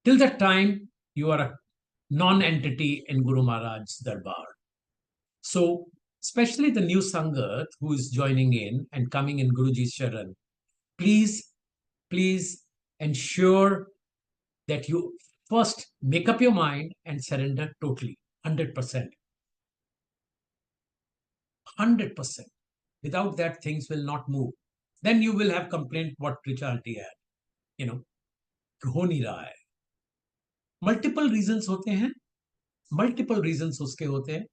Till that time, you are a non-entity in Guru Maharaj's Darbar. So, especially the new Sangat who is joining in and coming in Guruji's Sharan, please ensure that you first make up your mind and surrender totally, 100%. 100%. Without that, things will not move. Then you will have complaint what Richardi had. हो नहीं रहा है. Multiple reasons होते हैं. Multiple reasons उसके होते हैं.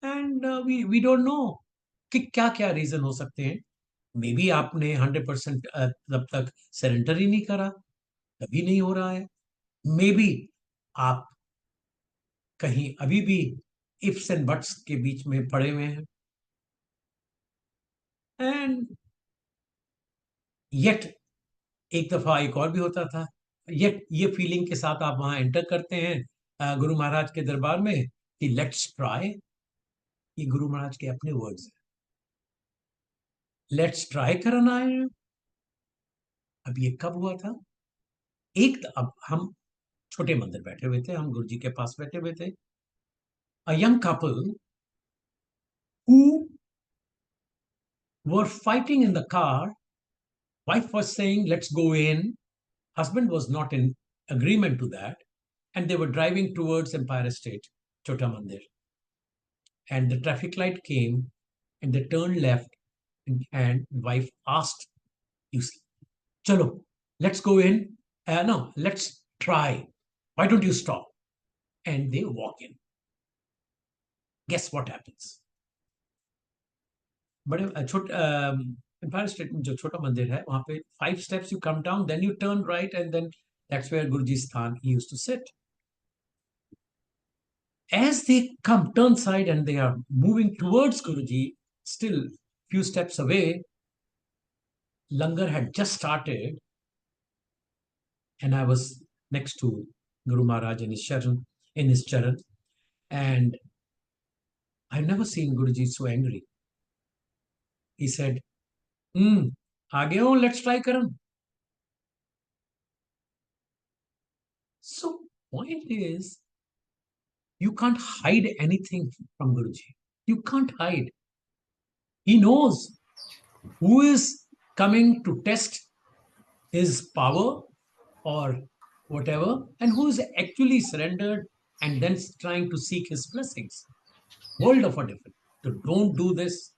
And we don't know कि क्या क्या रीजन हो सकते हैं. मे बी आपने 100% तब तक सरेंडर ही नहीं करा, तभी नहीं हो रहा है. मे बी आप कहीं अभी भी इफ्स एंड बट्स के बीच में पड़े हुए हैं. एंड येट एक दफा एक और भी होता था. येट ये फीलिंग के साथ आप वहां एंटर करते हैं गुरु महाराज के दरबार में कि लेट्स ट्राई. ये गुरु महाराज के अपने वर्ड्स हैं. लेट्स ट्राई करना है. अब ये कब हुआ था? अब हम छोटे मंदिर बैठे हुए थे, हम गुरुजी के पास बैठे हुए थे. A young couple who were fighting in the car. Wife was saying, let's go in. Husband was not in agreement to that. And they were driving towards Empire Estate, Chota Mandir. And the traffic light came and they turned left and wife asked, Chalo, let's go in. No, let's try. Why don't you stop? And they walk in. Guess what happens? बड़े Empire State में जो छोटा मंदिर है वहां पे 5 steps you come down, then you turn right, and then that's where Guruji's Sthan he used to sit. As they turn side and they are moving towards Guruji, still few steps away, Langar had just started, and I was next to Guru Maharaj in his charan, and I've never seen Guruji so angry. He said, आगे हो, let's try Karan. So point is, you can't hide anything from Guruji. You can't hide. He knows who is coming to test his power or whatever, and who is actually surrendered and then trying to seek his blessings. World of a difference. So don't do this.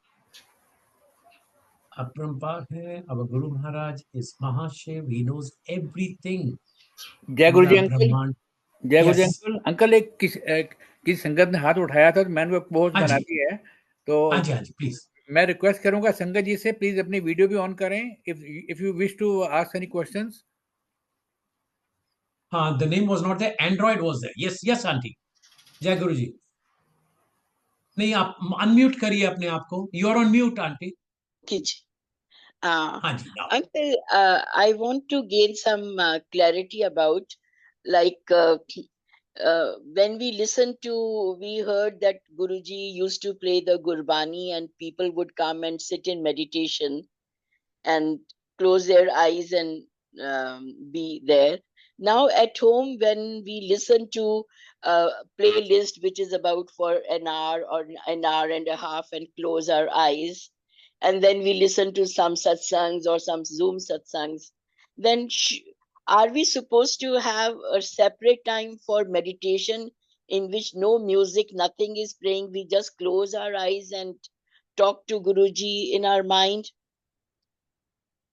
Aparampar hai, our Guru Maharaj is Mahashiv. He knows everything. जय गुरु जी Pura uncle. Brahman. जय गुरु जी Yes. Uncle. Uncle एक किसी संगत ने हाथ उठाया था तो मैंने पोस्ट हाँ बना जी, दी है, तो हाँ जी, हाँ जी, प्लीज। मैं रिक्वेस्ट करूंगा संगत जी से, प्लीज अपनी वीडियो भी ऑन करें if you wish to ask any questions. हाँ, the name was not there. Android was there. Yes, yes, auntie. जय गुरु जी। नहीं, आप अनम्यूट करिए अपने आप को। You are on mute aunty. हाँ जी। Uncle, I want to gain some clarity about, like, when we listened to, we heard that Guruji used to play the Gurbani and people would come and sit in meditation and close their eyes and be there. Now at home, when we listen to a playlist which is about for an hour or an hour and a half and close our eyes, and then we listen to some satsangs or some Zoom satsangs, then are we supposed to have a separate time for meditation in which no music, nothing is playing? We just close our eyes and talk to Guruji in our mind?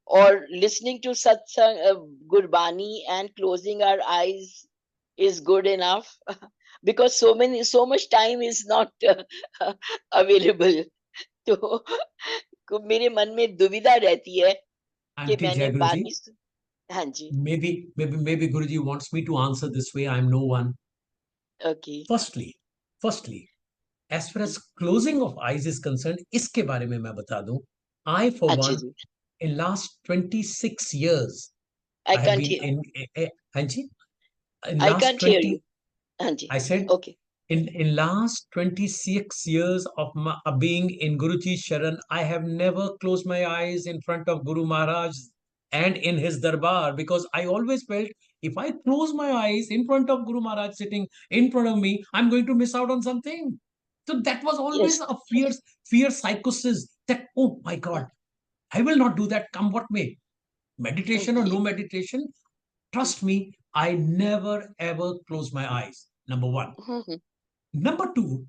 Or listening to satsang, Gurbani and closing our eyes is good enough? Because so much time is not available. तो मेरे मन में दुविधा रहती है कि Auntie मैंने Jai Guruji, बानी। हाँ जी। maybe Guruji wants me to answer this way. I'm no one. Okay. Firstly, as far as closing of eyes is concerned, इसके बारे में मैं बता दूं. I, for अच्छा one, ji. in last 26 years, I have can't been hear. हाँ जी, in I last can't hear 20, you. हाँ जी। I said, Okay. in last 26 years of being in Guruji Sharan, I have never closed my eyes in front of Guru Maharaj and in his darbar, because I always felt if I close my eyes in front of Guru Maharaj sitting in front of me, I'm going to miss out on something. So that was always Yes. a fear psychosis that, oh my God, I will not do that, come what may. Meditation or no meditation, trust me, I never ever close my eyes. Number one. Number two,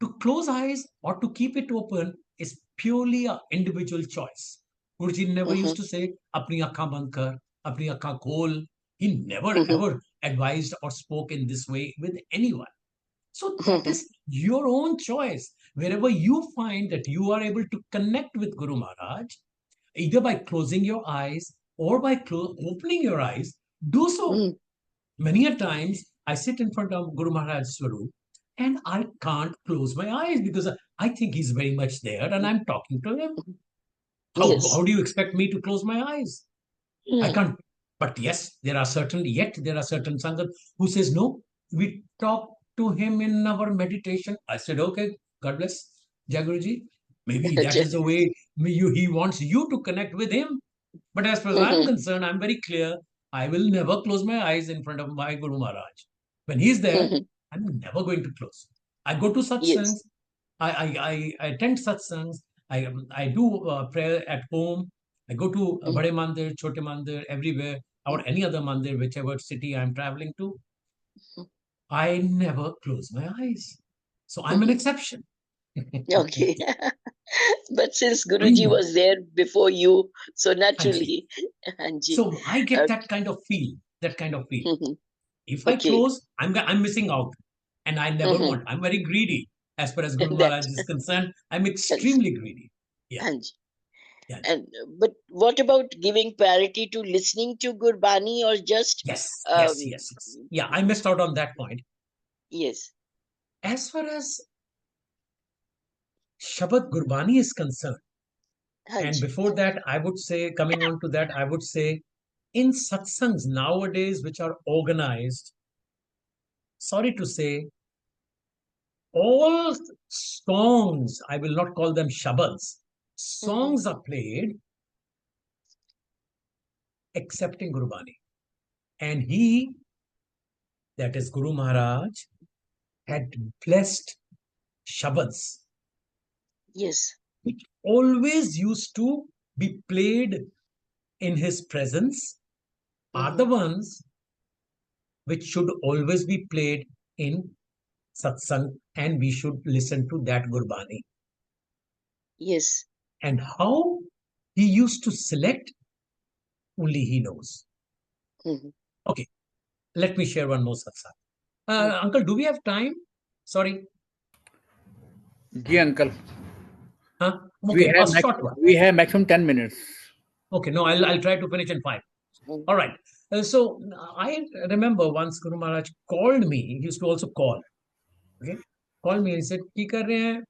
to close eyes or to keep it open is purely an individual choice. Guruji never used to say, apni akkha band kar, apni akkha khol. He never ever advised or spoke in this way with anyone. So that is your own choice. Wherever you find that you are able to connect with Guru Maharaj, either by closing your eyes or by opening your eyes, do so. Many a times I sit in front of Guru Maharaj Swarup and I can't close my eyes because I think he's very much there and I'm talking to him. How do you expect me to close my eyes? I can't. But yes, there are certain Sangat who says, no, we talk to him in our meditation. I said, okay, God bless, Jaguruji. Maybe that is the way he wants you to connect with him. But as far as I'm concerned, I'm very clear. I will never close my eyes in front of my Guru Maharaj. When he's there, I'm never going to close. I go to satsangs. I attend satsangs. I do prayer at home. I go to Bade Mandir, Chote Mandir, everywhere, or any other mandir, whichever city I'm traveling to. I never close my eyes. So I'm an exception. Okay. But since Guruji was there before you, so naturally. So I get that kind of feel. If I close, I'm missing out. And I never want. I'm very greedy. As far as Guru Maharaj is concerned, I'm extremely greedy. Yeah. But what about giving priority to listening to Gurbani or just... Yes. Yeah, I missed out on that point. Yes. As far as Shabad Gurbani is concerned, and before that, I would say, coming on to that, I would say, in satsangs nowadays, which are organized, sorry to say, all songs, I will not call them shabads, songs are played excepting Gurbani. And he, that is Guru Maharaj, had blessed shabads. Yes. Which always used to be played in his presence are the ones which should always be played in satsang, and we should listen to that Gurbani. Yes. And how he used to select, only he knows. Okay, let me share one more satsang. Uncle, do we have time? Sorry. Ji, uncle. Huh? Okay, a short one. We have maximum 10 minutes. Okay, no, I'll try to finish in 5. All right. So I remember once Guru Maharaj called me. He used to also call. Okay, called me and said, "Ki kar rahe hain?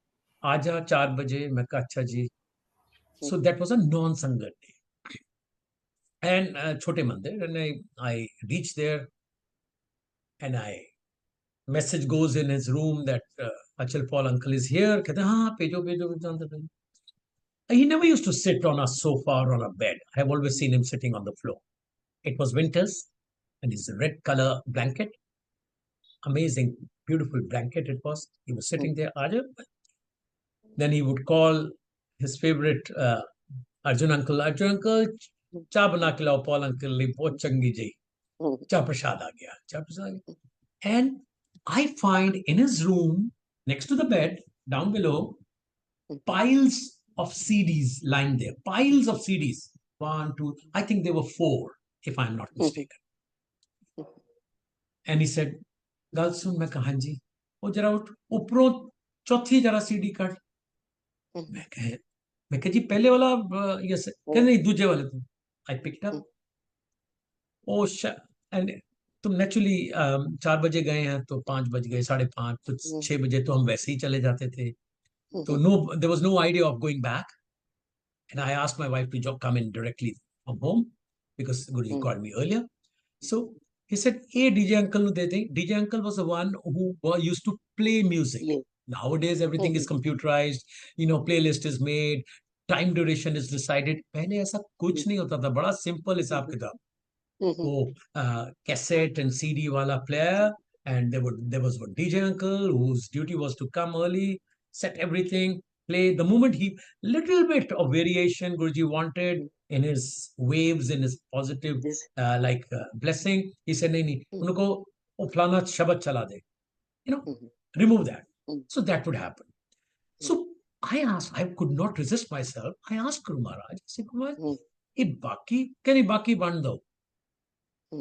Aaja 4 baje." Main kaha, "Acha ji." So that was a non-Sangat day. And Chote Mandir, and I reached there, and message goes in his room that Achal Paul uncle is here. Kehte, "Haan, pejo, pejo, pejo." He never used to sit on a sofa or on a bed. I have always seen him sitting on the floor. It was winters, and his red color blanket, amazing, beautiful blanket it was. He was sitting there. Aaja. Then he would call his favorite Arjun uncle, cha bana ke lao, Paul uncle, li bahut changi ji. Cha prasad aa gaya, cha prasad. And I find in his room, next to the bed, down below, piles of CDs lying there. Piles of CDs. 1, 2, I think there were 4, if I'm not mistaken. And he said, "Gal sun." मैं कहा, "हाँ जी." वो जरा ऊपरों चौथी जरा CD cut. मैं कहा, "जी पहले वाला यस." कहते नहीं, दूजे वाले तो। I picked up. Oh, and तो naturally 4 बजे गए हैं तो 5 बज गए, 5:30, तो 6 बजे तो हम वैसे ही चले जाते थे। So there was no idea of going back. And I asked my wife to come in directly from home because Guruji called me earlier. So he said, "Hey, DJ uncle nu de de." DJ uncle was the one who used to play music. Yes. Nowadays, everything is computerized. Playlist is made. Time duration is decided. पहले ऐसा कुछ नहीं होता था. बड़ा simple हिसाब किताब. वो cassette and CD wala player, and there was one DJ uncle whose duty was to come early, set everything, play. The moment he little bit of variation Guruji wanted in his waves, in his positive blessing, he said, "Nahi, unko wo flana shabad chala de." Remove that. So that would happen. So I asked, I could not resist myself. I asked Guru Maharaj, I said, "Guru Maharaj, can baki band do?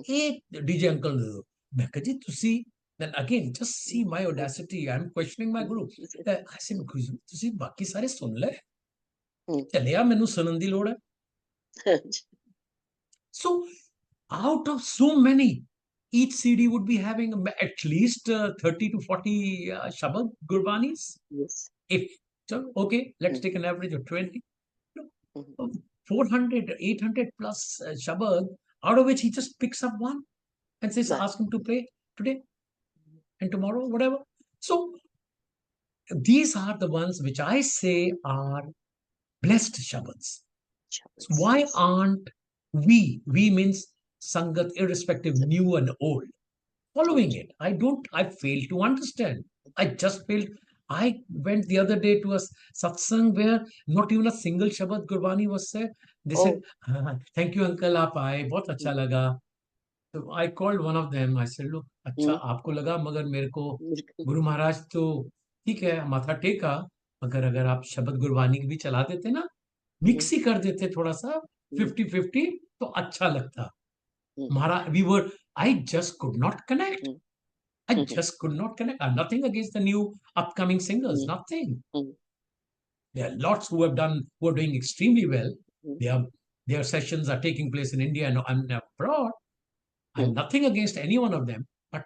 Hey, DJ uncle, Mekaji, to see." Then again, just see my audacity. I'm questioning my Guru. I said, "Guruji, to see baki sare sun le. Chaleya menu sunandi lod hai." So out of so many, each CD would be having at least 30 to 40 Shabad Gurbanis. Yes. Okay, let's take an average of 20. 400, 800 plus Shabad, out of which he just picks up one and says, "Ask him to play today and tomorrow, whatever." So these are the ones which I say are blessed Shabads. So why aren't we means Sangat, irrespective, new and old, following it? I fail to understand. I just failed. I went the other day to a satsang where not even a single Shabad Gurbani was said. They said, "Thank you, uncle, aap aaye, bahut acha laga." So I called one of them. I said, "Look, अच्छा आपको लगा, मगर मेरे को गुरु महाराज तो ठीक है, माथा टेका, मगर अगर आप शब्द गुरबानी भी चला देते ना, मिक्स ही कर देते थोड़ा सा 50-50, तो अच्छा लगता." महाराज, I just could not connect. I just could not connect. I'm nothing against the new upcoming singers, nothing. There are lots who are doing extremely well. Their sessions are taking place in India and abroad. I'm nothing against any one of them, but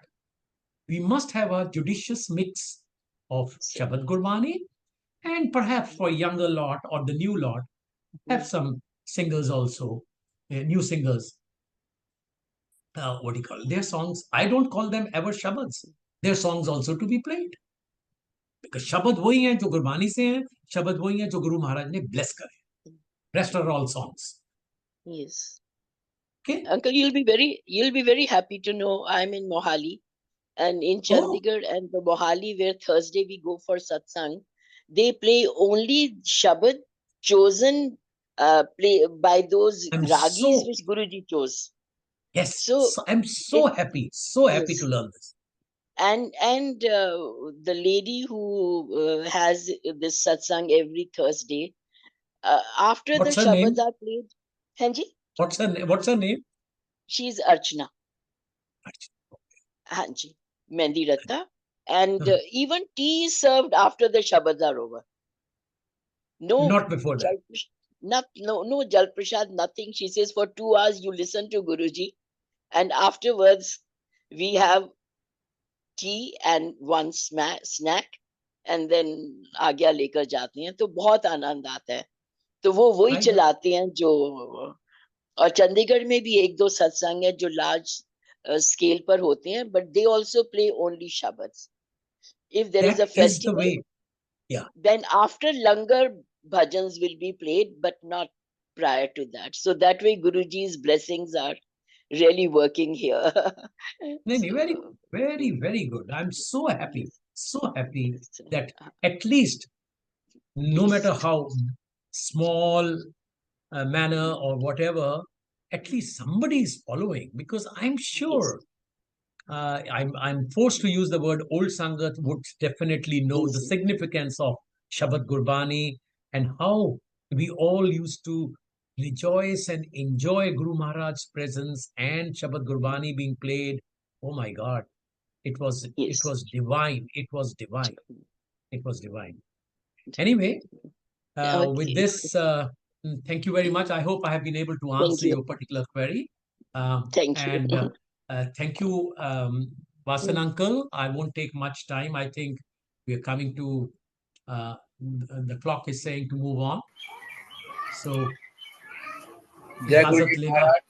we must have a judicious mix of Shabad Gurbani, and perhaps for younger lot or the new lot, have some singers also, new singers. What do you call it? Their songs, I don't call them ever Shabads. Their songs also to be played. Because Shabad वही हैं जो गुरबानी से हैं, Shabad वही हैं जो Guru Maharaj ने bless करे. Rest are all songs. Yes. Okay. Uncle, you'll be very happy to know I'm in Mohali, and in Chandigarh and the Mohali, where Thursday we go for satsang, they play only Shabad chosen play by those I'm ragis so, which Guruji chose. yes, So I'm so it happy to yes, learn this. and the lady who has this satsang every Thursday, after the What's her name? shabads are played, Hanji, What's her name? she's Archana, Hanji, Mendi Ratta, and even tea is served after the shabads are over. No Not before that. jal, no jal prasad, nothing. She says for 2 hours you listen to Guruji, and afterwards we have tea and one snack, and then आज्ञा लेकर जाते हैं, तो बहुत आनंद आता है. तो वो वही Right? चलाते हैं जो, और चंडीगढ़ में भी एक दो सत्संग है जो लार्ज स्केल पर होते हैं, but they also play only shabads. If there is a That is the festival, way. Yeah. then after langar bhajans will be played, but not prior to that. So that way Guruji's blessings are really working here. Very, So, very, very good. I'm so happy yes, that at least, no yes, matter how small manner or whatever, at least somebody is following, because I'm sure, I'm forced to use the word, old Sangat would definitely know the yes, significance of Shabad Gurbani and how we all used to rejoice and enjoy Guru Maharaj's presence and Shabad Gurbani being played. Oh my God, it was yes. divine. It was divine. It was divine. Anyway, with Okay. this, thank you very much. I hope I have been able to Thank answer you. your particular query. Thank you. And thank you, Vasan uncle. I won't take much time. I think we are coming to, the clock is saying to move on. So, जय गुरु जी ijazat lena. महाराज.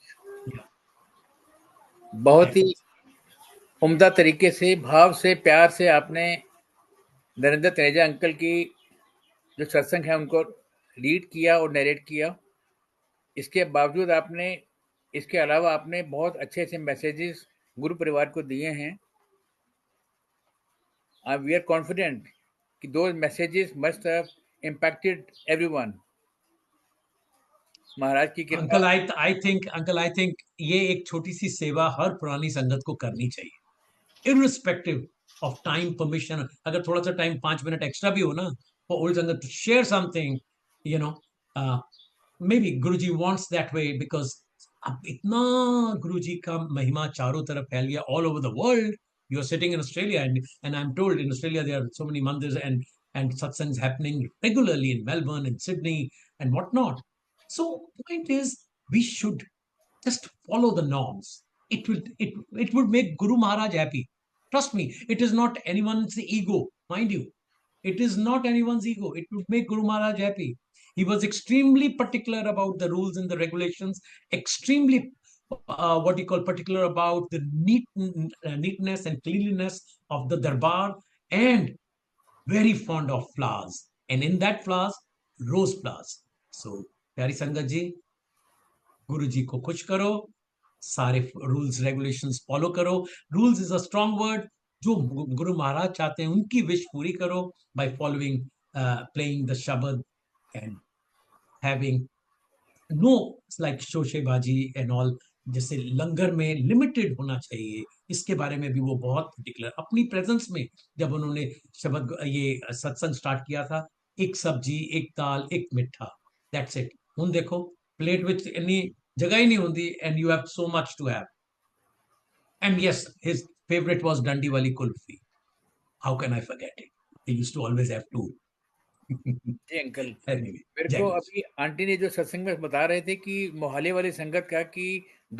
Yeah. बहुत ही उम्दा तरीके से, भाव से, प्यार से आपने नरेंद्र तनेजा अंकल की जो सत्संग है उनको लीड किया और नरेट किया. इसके बावजूद आपने, इसके अलावा आपने बहुत अच्छे से मैसेजेस गुरु परिवार को दिए हैं. वी आर कॉन्फिडेंट कि those messages must have impacted everyone. महाराज की कृपा. Uncle, I think ये एक छोटी सी सेवा हर पुरानी संगत को करनी चाहिए, irrespective of time, permission. अगर थोड़ा सा टाइम 5 मिनट एक्स्ट्रा भी हो ना, for old संगत to share something, you know, maybe Guruji wants that way, because अब इतना गुरुजी का महिमा चारों तरफ फैल गया, all over the world. You are sitting in Australia, and I'm told in Australia there are so many mandirs and satsangs happening regularly in Melbourne and Sydney and whatnot. So the point is, we should just follow the norms. It would make Guru Maharaj happy. Trust me, it is not anyone's ego, mind you. It is not anyone's ego. It would make Guru Maharaj happy. He was extremely particular about the rules and the regulations, extremely what you call particular about the neatness and cleanliness of the darbar, and very fond of flowers. And in that flowers, rose flowers. So, Pyari Sangat ji, गुरु जी को खुश करो, सारे rules regulations follow करो. Rules is a strong word. जो गुरु महाराज चाहते हैं उनकी विश पूरी करो by following, playing the shabad and having no like शोशेबाजी एंड ऑल. जैसे लंगर में लिमिटेड होना चाहिए, इसके बारे में भी वो बहुत पर्टिकुलर. अपनी प्रेजेंस में जब उन्होंने शबद ये सत्संग स्टार्ट किया था, एक सब्जी, एक दाल, एक मिठा, दैट्स इट. ਹੁਣ देखो प्लेट ਵਿੱਚ ਇੰਨੀ जगह ही नहीं होती, and you have so much to have. And yes, his favorite was Dandi wali kulfi. How can I forget it? He used to always have two. जी अंकल, Anyway, मेरे जय को गुरु. अभी आंटी ने जो सत्संग में बता रहे थे कि मोहाली वाली संगत का कि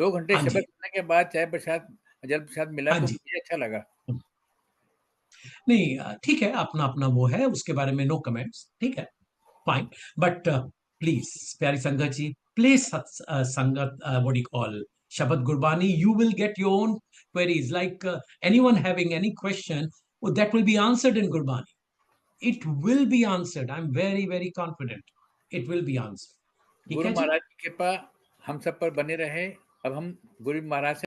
2 घंटे हाँ शब्द जी, सुनने के बाद चाय प्रसाद, जल प्रसाद मिला, हाँ तो जी. मुझे अच्छा लगा. नहीं, ठीक है, अपना अपना वो है, उसके बारे में नो कमेंट्स, ठीक है, फाइन. बट प्लीज प्यारी संगत जी, प्लीज संगत, what you call Shabad Gurbani, you will get your own queries. Like anyone having any question, well, that will be answered in Gurbani. It will be answered. I'm very, very confident. It will be answered. ठीक गुरु है जी? महाराज की कृपा हम सब पर बनी रहे. अब हम गुरु महाराज से